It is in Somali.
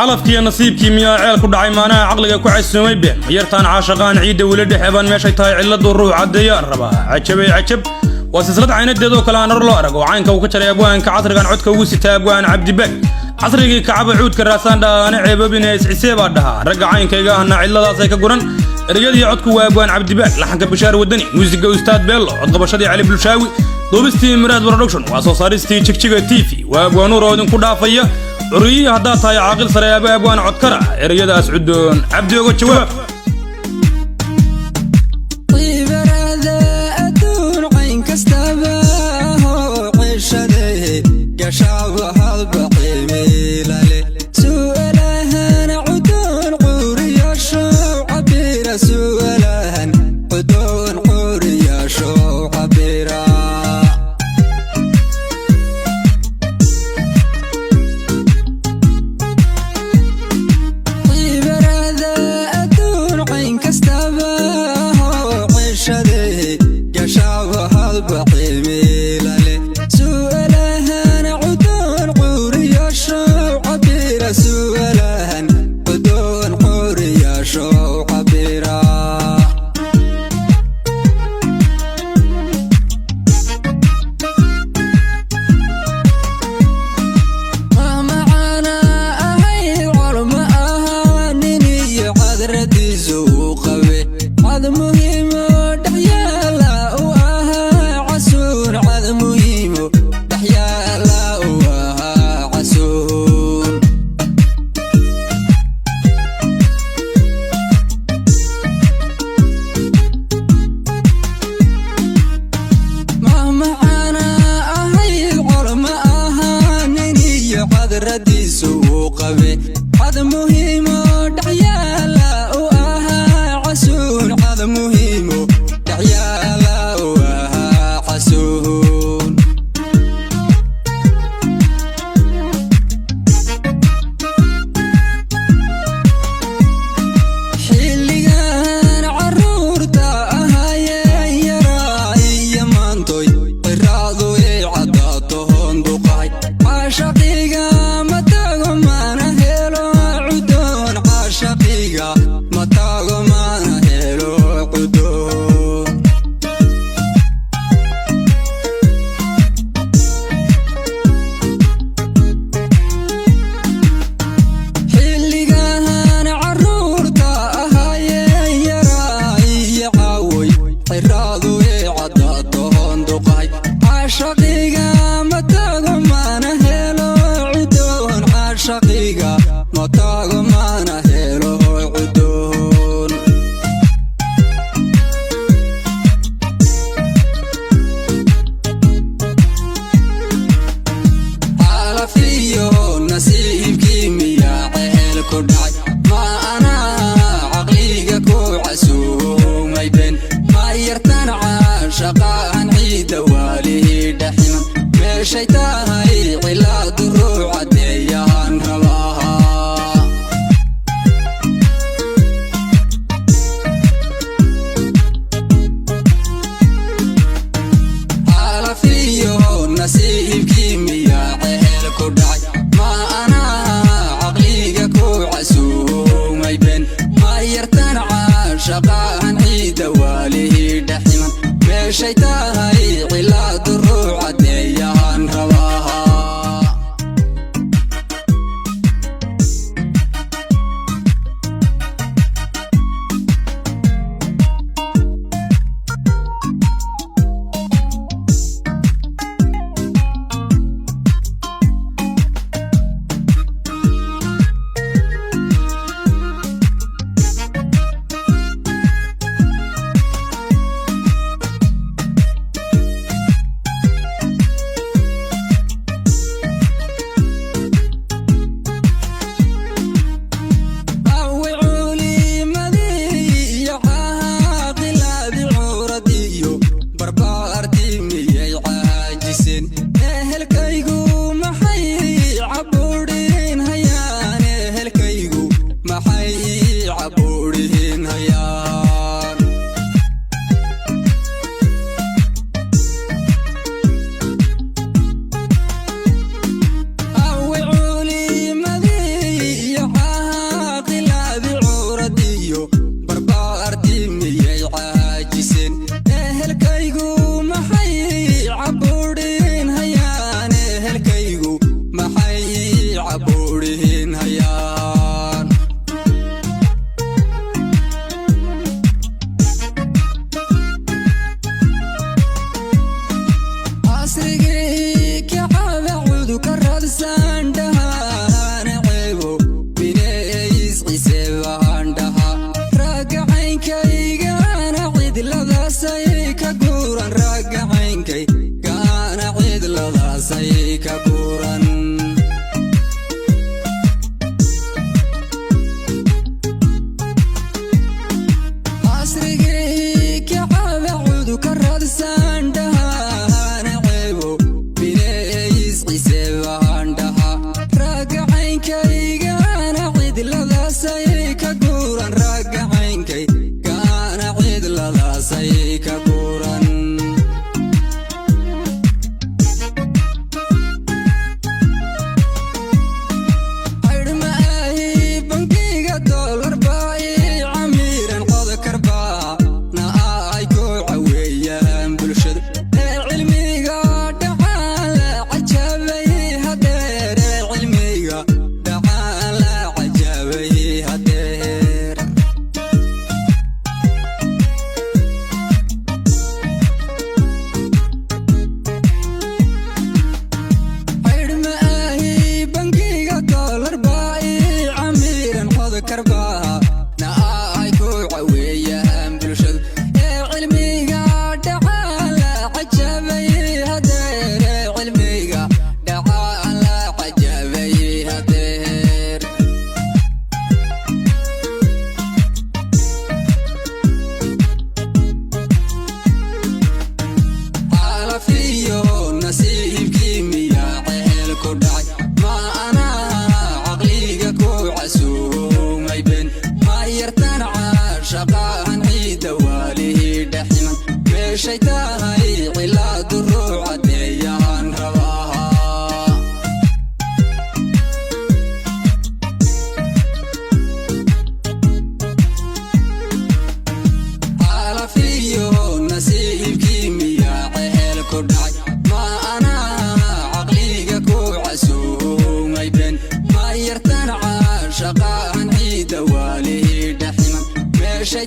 calafkii nasiibkii miyaa ceel ku dhacay maanaha caqliga ku casumay been yartaan caashaqaan ciida wulada xeban meeshay tahay ciladu ruux cadeeyaan rabaa cajab waa silsilad caynadeed oo kale aan loo arag oo caynka uu ka jaray abwaanka casrigan codka ugu sitaa abwaan cabdibaag casrigii kacaba cuudka raasaan dhaana ceebabina iscisee baa dhahaa ragga caynkayga ahna ciladaas ay ka guran eriyadii codku waa abwaan cabdibaag laxanka bishaar wadani muusiga ustaad beello codqabashadii cali bulshaawi duubistii miraad production waa soo saaristii jigjiga tv waa abwaanuur oo idinku dhaafaya عرية هدات هاي عاقل سريا بأبوان عدكرة إريادة أسعدون عبدي وقت جواب طيب هذا أدور عين كستباه عشده قشابها البقيمي للي سؤالهن عدون عوري شو عبيرة سؤالهن عدون عوري شو عبيرة كرباها نايكو عوية بلشد علمي دعال عجبي هدير علمي دعال عجبي هدير على فيو نسيب كيمياء عيل كوداي ما أنا عقلي كو عسوم يبن ما يرتن عاشقان عيد واليه دحما مشي تاهي علاد الروع ديان رواها على فيو نسيب كيمياء عيل كوداي ما أنا عقلي كو عسوم يبن ما يرتن عاشقان عيد واليه دحما مشي